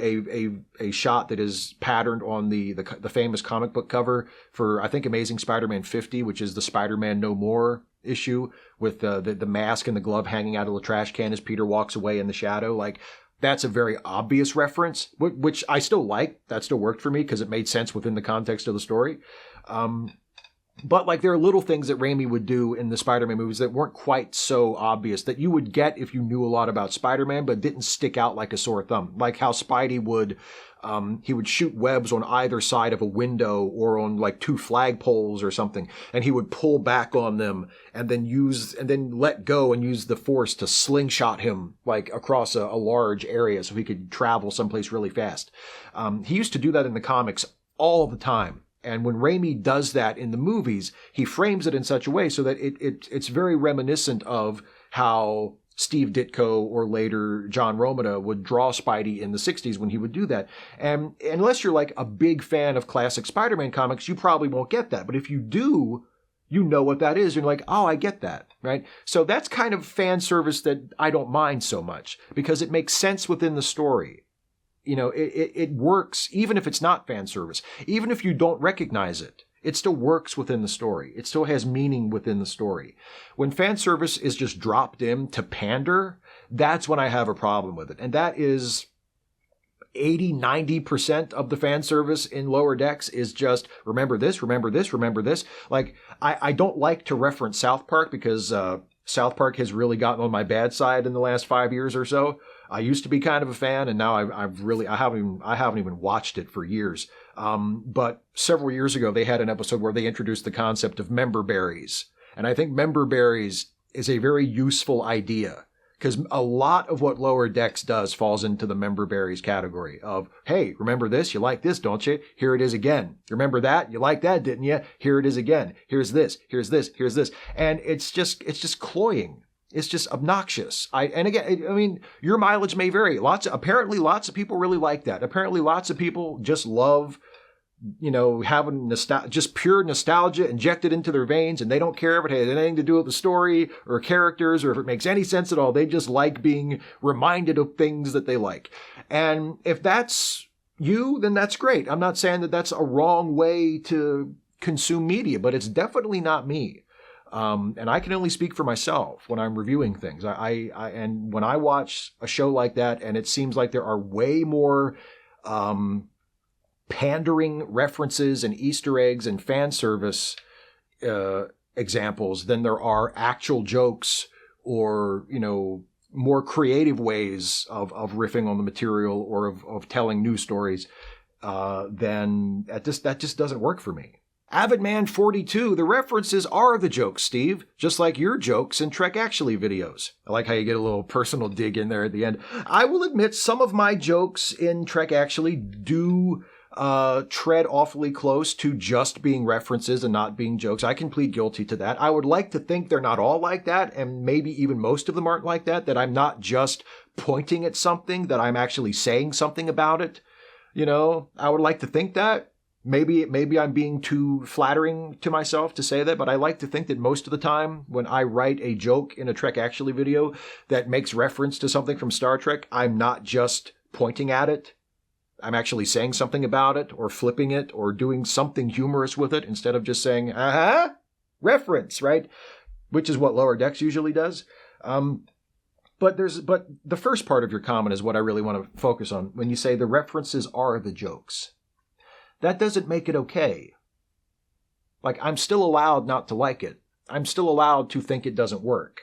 a shot that is patterned on the famous comic book cover for, I think, Amazing Spider-Man 50, which is the Spider-Man No More issue with the mask and the glove hanging out of the trash can as Peter walks away in the shadow. Like, that's a very obvious reference, which I still like. That still worked for me because it made sense within the context of the story. But like, there are little things that Raimi would do in the Spider-Man movies that weren't quite so obvious that you would get if you knew a lot about Spider-Man, but didn't stick out like a sore thumb. Like how Spidey would, he would shoot webs on either side of a window or on like two flagpoles or something, and he would pull back on them and then let go and use the force to slingshot him like across a large area so he could travel someplace really fast. He used to do that in the comics all the time. And when Raimi does that in the movies, he frames it in such a way so that it's very reminiscent of how Steve Ditko or later John Romita would draw Spidey in the 60s when he would do that. And unless you're like a big fan of classic Spider-Man comics, you probably won't get that. But if you do, you know what that is. You're like, oh, I get that, right? So that's kind of fan service that I don't mind so much because it makes sense within the story. It works even if it's not fan service. Even if you don't recognize it, it still works within the story. It still has meaning within the story. When fan service is just dropped in to pander, that's when I have a problem with it. And that is 80-90% of the fan service in Lower Decks is just remember this, remember this, remember this. Like, I don't like to reference South Park because South Park has really gotten on my bad side in the last 5 years or so. I used to be kind of a fan, and now I haven't even watched it for years. But several years ago, they had an episode where they introduced the concept of member berries, and I think member berries is a very useful idea because a lot of what Lower Decks does falls into the member berries category of, hey, remember this? You like this, don't you? Here it is again. Remember that? You like that, didn't you? Here it is again. Here's this. Here's this. Here's this. And it's just cloying. It's just obnoxious. Your mileage may vary. Apparently lots of people really like that. Apparently lots of people just love, having just pure nostalgia injected into their veins, and they don't care if it has anything to do with the story or characters or if it makes any sense at all. They just like being reminded of things that they like. And if that's you, then that's great. I'm not saying that that's a wrong way to consume media, but it's definitely not me. And I can only speak for myself when I'm reviewing things. And when I watch a show like that, and it seems like there are way more pandering references and Easter eggs and fan service examples than there are actual jokes or more creative ways of riffing on the material or of telling news stories, then that just doesn't work for me. AvidMan42, the references are the jokes, Steve, just like your jokes in Trek Actually videos. I like how you get a little personal dig in there at the end. I will admit some of my jokes in Trek Actually do tread awfully close to just being references and not being jokes. I can plead guilty to that. I would like to think they're not all like that, and maybe even most of them aren't like that I'm not just pointing at something, that I'm actually saying something about it. I would like to think that. Maybe I'm being too flattering to myself to say that, but I like to think that most of the time when I write a joke in a Trek Actually video that makes reference to something from Star Trek, I'm not just pointing at it. I'm actually saying something about it or flipping it or doing something humorous with it instead of just saying, reference, right? which is what Lower Decks usually does. But the first part of your comment is what I really want to focus on when you say the references are the jokes. That doesn't make it okay. Like, I'm still allowed not to like it. I'm still allowed to think it doesn't work.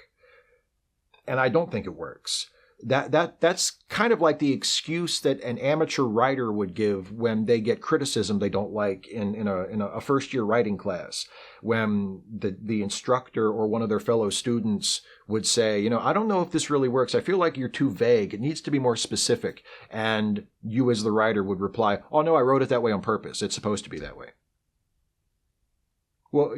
And I don't think it works. That's kind of like the excuse that an amateur writer would give when they get criticism they don't like in a first year writing class. When the instructor or one of their fellow students would say, I don't know if this really works. I feel like you're too vague. It needs to be more specific. And you as the writer would reply, oh no, I wrote it that way on purpose. It's supposed to be that way. Well,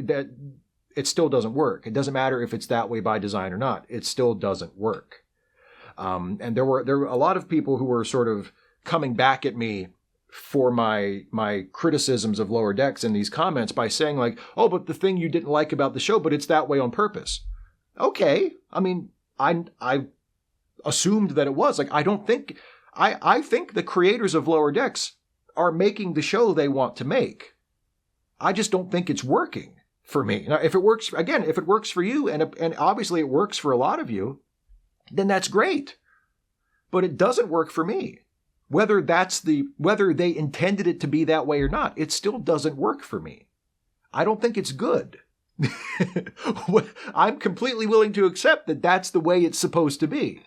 it still doesn't work. It doesn't matter if it's that way by design or not. It still doesn't work. And there were a lot of people who were sort of coming back at me for my criticisms of Lower Decks in these comments by saying like, oh, but the thing you didn't like about the show, but it's that way on purpose. Okay. I mean, I assumed that it was. Like, I think the creators of Lower Decks are making the show they want to make. I just don't think it's working for me. Now, if it works for you, and obviously it works for a lot of you, then that's great. But it doesn't work for me. Whether they intended it to be that way or not, it still doesn't work for me. I don't think it's good. I'm completely willing to accept that that's the way it's supposed to be.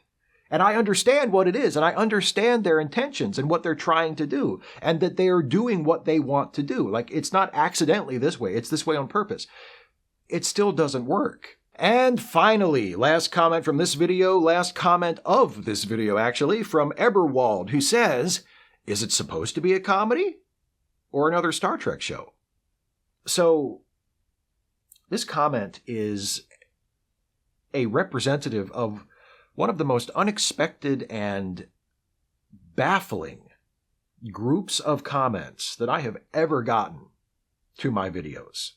And I understand what it is, and I understand their intentions and what they're trying to do, and that they are doing what they want to do. Like, it's not accidentally this way, it's this way on purpose. It still doesn't work. And finally, last comment of this video, actually, from Eberwald, who says, is it supposed to be a comedy or another Star Trek show? So, this comment is a representative of one of the most unexpected and baffling groups of comments that I have ever gotten to my videos.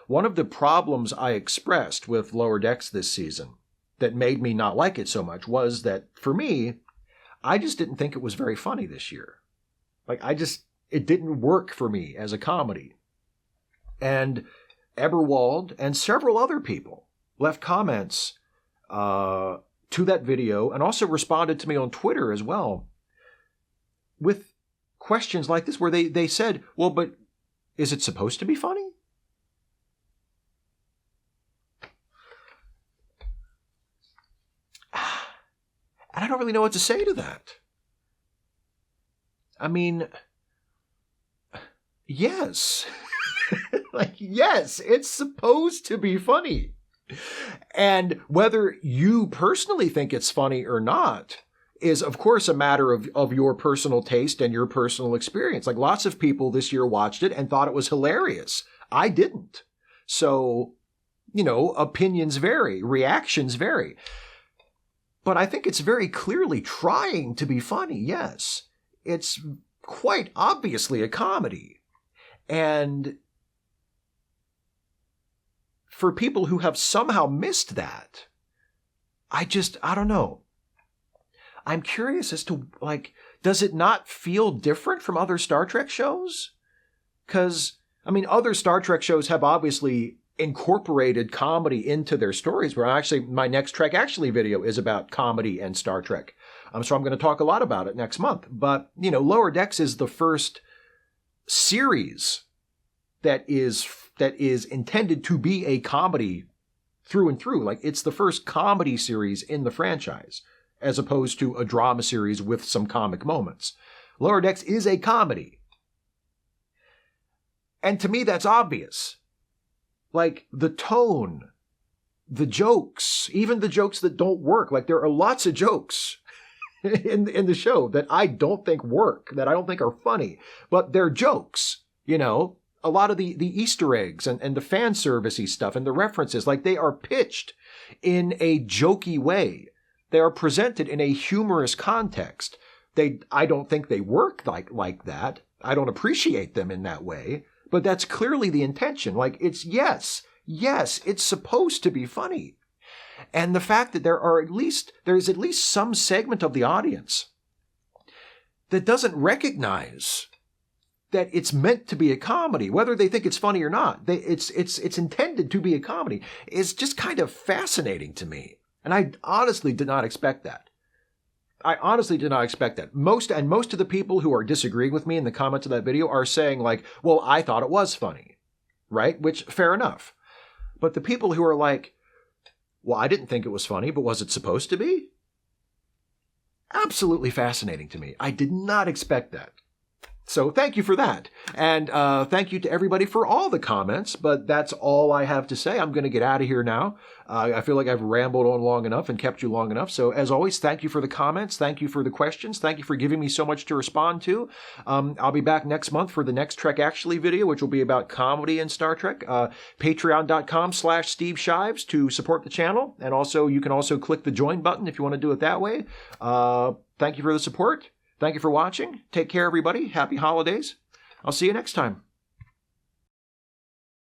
One of the problems I expressed with Lower Decks this season that made me not like it so much was that, for me, I just didn't think it was very funny this year. Like, it didn't work for me as a comedy. And Eberwald and several other people left comments to that video and also responded to me on Twitter as well with questions like this where they said, well, but is it supposed to be funny? And I don't really know what to say to that. I mean, yes. Yes, it's supposed to be funny. And whether you personally think it's funny or not is, of course, a matter of your personal taste and your personal experience. Like, lots of people this year watched it and thought it was hilarious. I didn't. So, opinions vary, reactions vary. But I think it's very clearly trying to be funny, yes. It's quite obviously a comedy. And for people who have somehow missed that, I don't know. I'm curious as to, does it not feel different from other Star Trek shows? Because, other Star Trek shows have obviously incorporated comedy into their stories, where actually my next Trek Actually video is about comedy and Star Trek. So I'm going to talk a lot about it next month. But, Lower Decks is the first series that is intended to be a comedy through and through. Like, it's the first comedy series in the franchise, as opposed to a drama series with some comic moments. Lower Decks is a comedy. And to me, that's obvious. Like, the tone, the jokes, even the jokes that don't work. Like, there are lots of jokes in the show that I don't think work, that I don't think are funny. But they're jokes, A lot of the Easter eggs and the fan servicey stuff and the references, like, they are pitched in a jokey way. They are presented in a humorous context. I don't think they work like that. I don't appreciate them in that way. But that's clearly the intention. Like, it's yes, it's supposed to be funny. And the fact that there's at least some segment of the audience that doesn't recognize that it's meant to be a comedy, whether they think it's funny or not. It's intended to be a comedy. It's just kind of fascinating to me. And I honestly did not expect that. Most of the people who are disagreeing with me in the comments of that video are saying like, well, I thought it was funny, right? Which, fair enough. But the people who are like, well, I didn't think it was funny, but was it supposed to be? Absolutely fascinating to me. I did not expect that. So thank you for that. And thank you to everybody for all the comments, but that's all I have to say. I'm going to get out of here now. I feel like I've rambled on long enough and kept you long enough. So as always, thank you for the comments. Thank you for the questions. Thank you for giving me so much to respond to. I'll be back next month for the next Trek Actually video, which will be about comedy in Star Trek. Patreon.com/Steve Shives to support the channel. And also, you can also click the join button if you want to do it that way. Thank you for the support. Thank you for watching. Take care, everybody. Happy holidays. I'll see you next time.